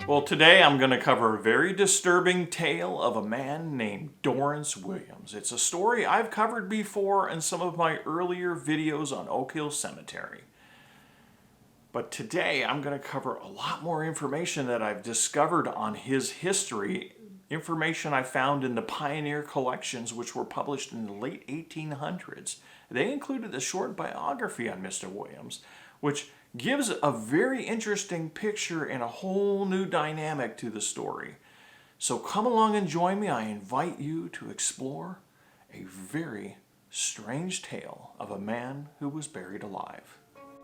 Well, today I'm going to cover a very disturbing tale of a man named Dorrance Williams. It's a story I've covered before in some of my earlier videos on Oak Hill Cemetery. But today I'm going to cover a lot more information that I've discovered on his history, information I found in the Pioneer collections which were published in the late 1800s. They included a short biography on Mr. Williams, which gives a very interesting picture and a whole new dynamic to the story. So come along and join me. I invite you to explore a very strange tale of a man who was buried alive.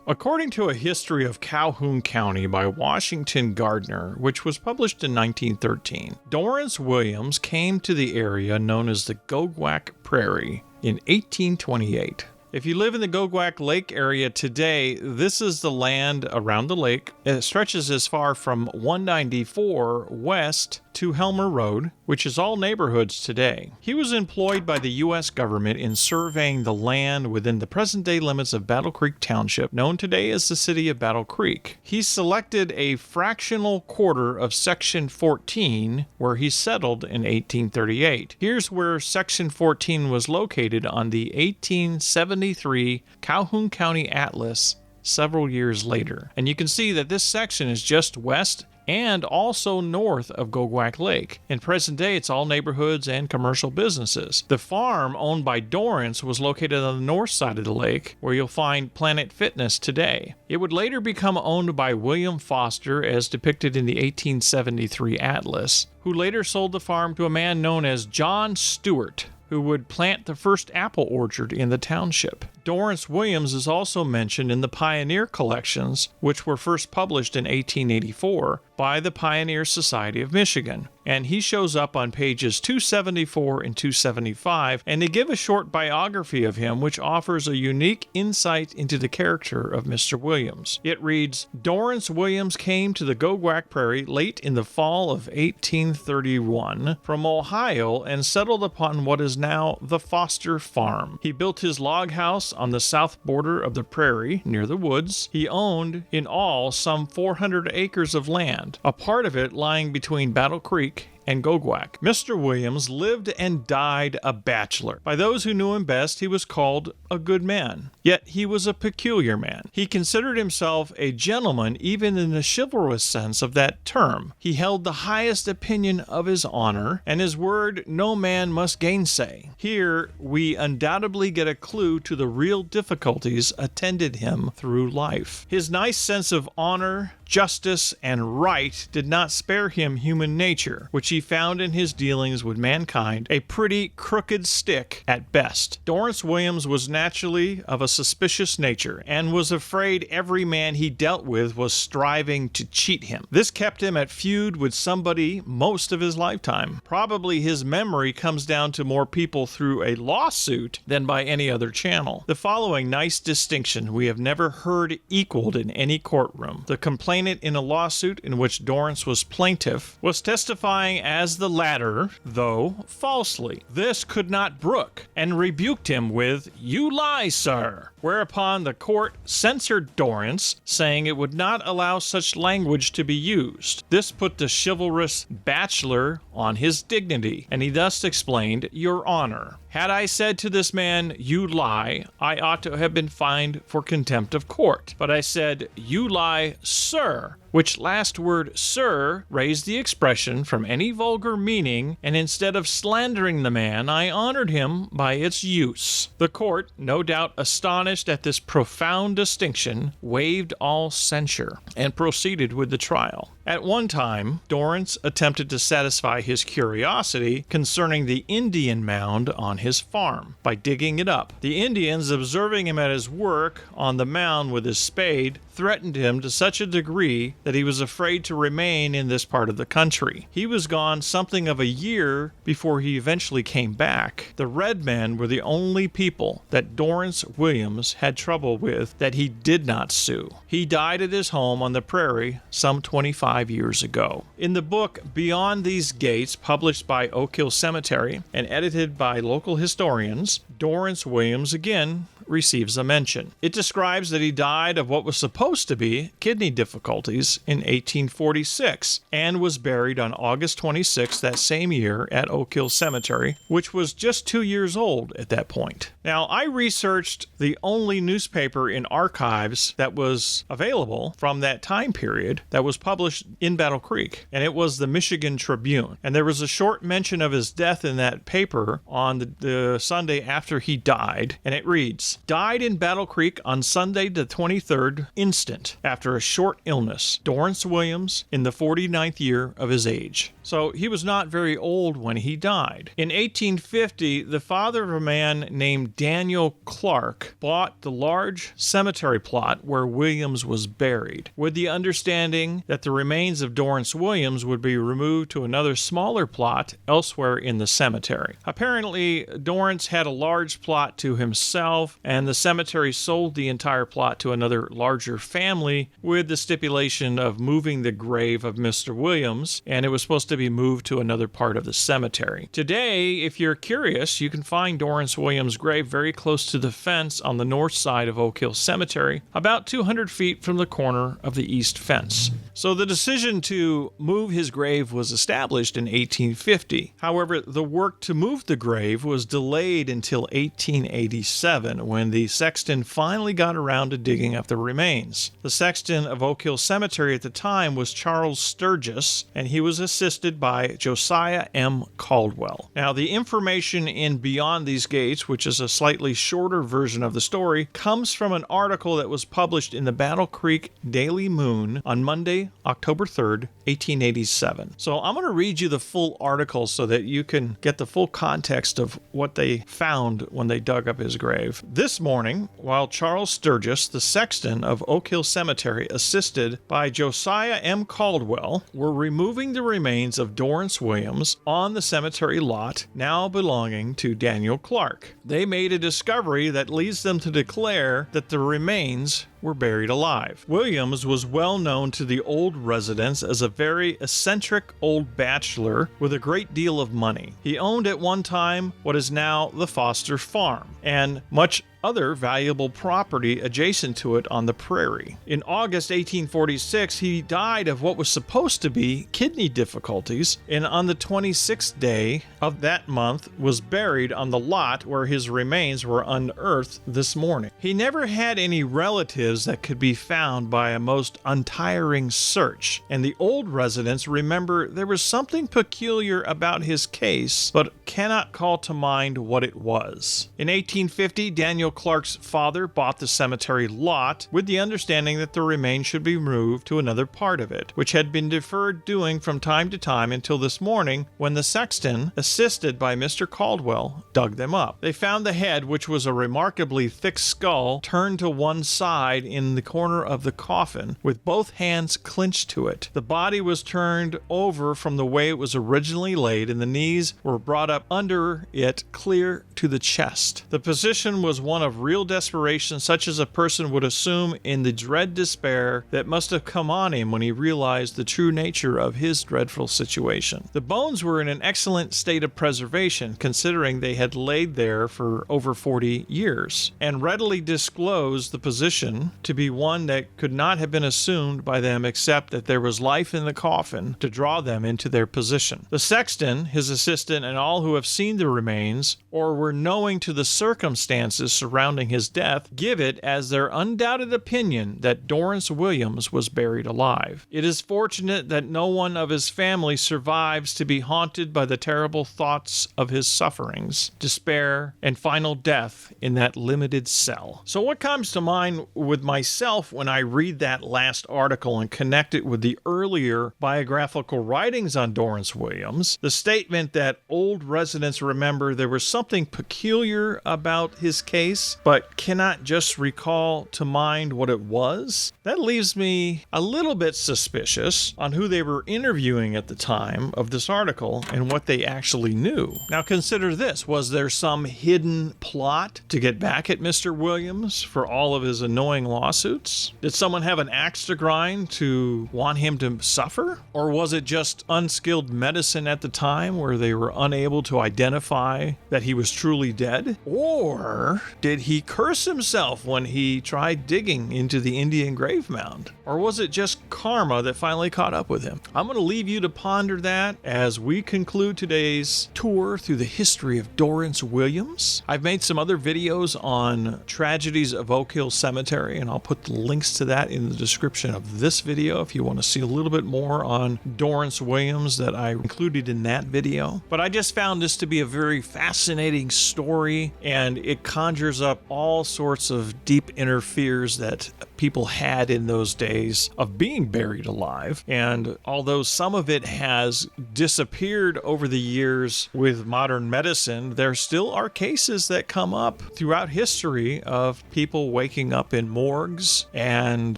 According to A History of Calhoun County by Washington Gardner, which was published in 1913, Dorrance Williams came to the area known as the Goguac Prairie in 1828. If you live in the Goguac Lake area today, this is the land around the lake. It stretches as far from 194 west to Helmer Road, which is all neighborhoods today. He was employed by the U.S. government in surveying the land within the present-day limits of Battle Creek Township, known today as the city of Battle Creek. He selected a fractional quarter of Section 14, where he settled in 1838. Here's where Section 14 was located on the 1873 Calhoun County Atlas several years later. And you can see that this section is just west and also north of Goguac Lake. In present day, it's all neighborhoods and commercial businesses. The farm owned by Dorrance was located on the north side of the lake, where you'll find Planet Fitness today. It would later become owned by William Foster, as depicted in the 1873 Atlas, who later sold the farm to a man known as John Stewart, who would plant the first apple orchard in the township. Dorrance Williams is also mentioned in the Pioneer collections, which were first published in 1884 by the Pioneer Society of Michigan. And he shows up on pages 274 and 275, and they give a short biography of him which offers a unique insight into the character of Mr. Williams. It reads, Dorrance Williams came to the Goguac Prairie late in the fall of 1831 from Ohio and settled upon what is now the Foster Farm. He built his log house on the south border of the prairie near the woods. He owned in all some 400 acres of land, a part of it lying between Battle Creek and Goguac. Mr. Williams lived and died a bachelor. By those who knew him best, he was called a good man. Yet he was a peculiar man. He considered himself a gentleman even in the chivalrous sense of that term. He held the highest opinion of his honor, and his word no man must gainsay. Here we undoubtedly get a clue to the real difficulties attended him through life. His nice sense of honor, justice, and right did not spare him human nature, which he found in his dealings with mankind a pretty crooked stick at best. Dorrance Williams was naturally of a suspicious nature, and was afraid every man he dealt with was striving to cheat him. This kept him at feud with somebody most of his lifetime. Probably his memory comes down to more people through a lawsuit than by any other channel. The following nice distinction we have never heard equaled in any courtroom. The complainant in a lawsuit in which Dorrance was plaintiff was testifying as the latter, though falsely. This could not brook, and rebuked him with, "You lie, sir." Whereupon the court censored Dorrance, saying it would not allow such language to be used. This put the chivalrous bachelor on his dignity, and he thus explained, "Your Honor, had I said to this man, 'You lie,' I ought to have been fined for contempt of court. But I said, 'You lie, sir,' which last word, 'sir,' raised the expression from any vulgar meaning, and instead of slandering the man, I honored him by its use." The court, no doubt astonished at this profound distinction, waived all censure, and proceeded with the trial. At one time, Dorrance attempted to satisfy his curiosity concerning the Indian mound on his farm by digging it up. The Indians, observing him at his work on the mound with his spade, threatened him to such a degree that he was afraid to remain in this part of the country. He was gone something of a year before he eventually came back. The red men were the only people that Dorrance Williams had trouble with that he did not sue. He died at his home on the prairie some 25 years ago. In the book Beyond These Gates, published by Oak Hill Cemetery and edited by local historians, Dorrance Williams again receives a mention. It describes that he died of what was supposed to be kidney difficulties in 1846 and was buried on August 26 that same year at Oak Hill Cemetery, which was just 2 years old at that point. Now, I researched the only newspaper in archives that was available from that time period that was published in Battle Creek, and it was the Michigan Tribune. And there was a short mention of his death in that paper on the Sunday after he died, and it reads, "Died in Battle Creek on Sunday the 23rd instant after a short illness. Dorrance Williams in the 49th year of his age." So he was not very old when he died. In 1850, the father of a man named Daniel Clark bought the large cemetery plot where Williams was buried, with the understanding that the remains of Dorrance Williams would be removed to another smaller plot elsewhere in the cemetery. Apparently, Dorrance had a large plot to himself, and the cemetery sold the entire plot to another larger family with the stipulation of moving the grave of Mr. Williams, and it was supposed to be moved to another part of the cemetery. Today, if you're curious, you can find Dorrance Williams' grave very close to the fence on the north side of Oak Hill Cemetery, about 200 feet from the corner of the east fence. So the decision to move his grave was established in 1850. However, the work to move the grave was delayed until 1887, when the sexton finally got around to digging up the remains. The sexton of Oak Hill Cemetery at the time was Charles Sturgis, and he was assisted by Josiah M. Caldwell. Now, the information in Beyond These Gates, which is a slightly shorter version of the story, comes from an article that was published in the Battle Creek Daily Moon on Monday, October 3rd, 1887. So I'm going to read you the full article so that you can get the full context of what they found when they dug up his grave. This morning, while Charles Sturgis, the sexton of Oak Hill Cemetery, assisted by Josiah M. Caldwell, were removing the remains of Dorrance Williams on the cemetery lot now belonging to Daniel Clark, they made a discovery that leads them to declare that the remains were buried alive. Williams was well known to the old residents as a very eccentric old bachelor with a great deal of money. He owned at one time what is now the Foster Farm, and much other valuable property adjacent to it on the prairie. In August 1846, he died of what was supposed to be kidney difficulties, and on the 26th day of that month was buried on the lot where his remains were unearthed this morning. He never had any relatives that could be found by a most untiring search, and the old residents remember there was something peculiar about his case, but cannot call to mind what it was. In 1850, Daniel Clark's father bought the cemetery lot with the understanding that the remains should be moved to another part of it, which had been deferred doing from time to time until this morning when the sexton, assisted by Mr. Caldwell, dug them up. They found the head, which was a remarkably thick skull, turned to one side in the corner of the coffin, with both hands clinched to it. The body was turned over from the way it was originally laid, and the knees were brought up under it clear to the chest. The position was one of real desperation, such as a person would assume in the dread despair that must have come on him when he realized the true nature of his dreadful situation. The bones were in an excellent state of preservation, considering they had laid there for over 40 years, and readily disclosed the position to be one that could not have been assumed by them except that there was life in the coffin to draw them into their position. The sexton, his assistant, and all who have seen the remains, or were knowing to the circumstances surrounding his death, give it as their undoubted opinion that Dorrance Williams was buried alive. It is fortunate that no one of his family survives to be haunted by the terrible thoughts of his sufferings, despair, and final death in that limited cell. So what comes to mind with myself when I read that last article and connect it with the earlier biographical writings on Dorrance Williams, the statement that old residents remember there was something peculiar about his case, but cannot just recall to mind what it was, that leaves me a little bit suspicious on who they were interviewing at the time of this article and what they actually knew. Now consider this, was there some hidden plot to get back at Mr. Williams for all of his annoying lawsuits? Did someone have an axe to grind to want him to suffer? Or was it just unskilled medicine at the time where they were unable to identify that he was truly dead? Or did did he curse himself when he tried digging into the Indian grave mound? Or was it just karma that finally caught up with him? I'm going to leave you to ponder that as we conclude today's tour through the history of Dorrance Williams. I've made some other videos on tragedies of Oak Hill Cemetery, and I'll put the links to that in the description of this video if you want to see a little bit more on Dorrance Williams that I included in that video. But I just found this to be a very fascinating story, and it conjures up all sorts of deep inner fears that people had in those days of being buried alive. And although some of it has disappeared over the years with modern medicine, there still are cases that come up throughout history of people waking up in morgues and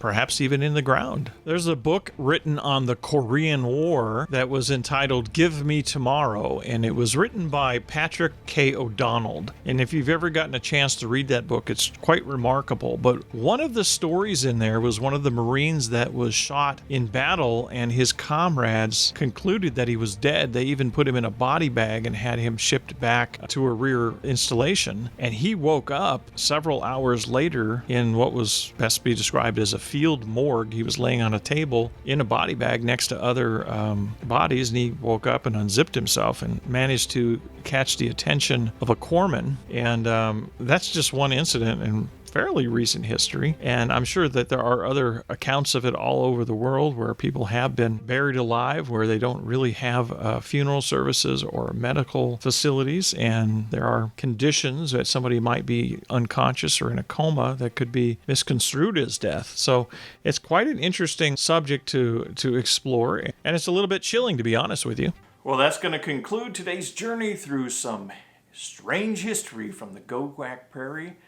perhaps even in the ground. There's a book written on the Korean War that was entitled Give Me Tomorrow, and it was written by Patrick K. O'Donnell. And if you've ever gotten a chance to read that book, it's quite remarkable. But one of the stories in there was one of the Marines that was shot in battle, and his comrades concluded that he was dead. They even put him in a body bag and had him shipped back to a rear installation. And he woke up several hours later in what was best be described as a field morgue. He was laying on a table in a body bag next to other bodies, and he woke up and unzipped himself and managed to catch the attention of a corpsman. And that's just one incident in fairly recent history, and I'm sure that there are other accounts of it all over the world where people have been buried alive, where they don't really have funeral services or medical facilities, and there are conditions that somebody might be unconscious or in a coma that could be misconstrued as death. So it's quite an interesting subject to explore, and it's a little bit chilling, to be honest with you. Well, that's going to conclude today's journey through some strange history from the Goguac Prairie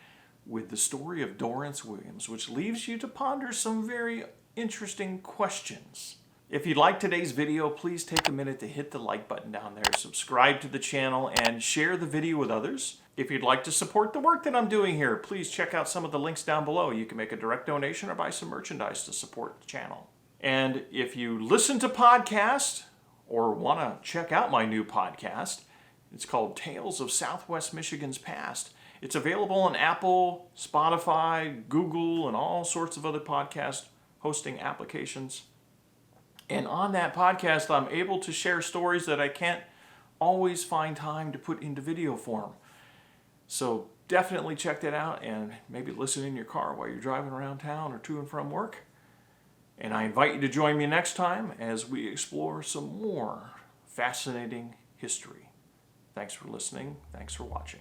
with the story of Dorrance Williams, which leaves you to ponder some very interesting questions. If you liked today's video, please take a minute to hit the like button down there, subscribe to the channel, and share the video with others. If you'd like to support the work that I'm doing here, please check out some of the links down below. You can make a direct donation or buy some merchandise to support the channel. And if you listen to podcasts or want to check out my new podcast, it's called Tales of Southwest Michigan's Past. It's available on Apple, Spotify, Google, and all sorts of other podcast hosting applications. And on that podcast, I'm able to share stories that I can't always find time to put into video form. So definitely check that out, and maybe listen in your car while you're driving around town or to and from work. And I invite you to join me next time as we explore some more fascinating history. Thanks for listening. Thanks for watching.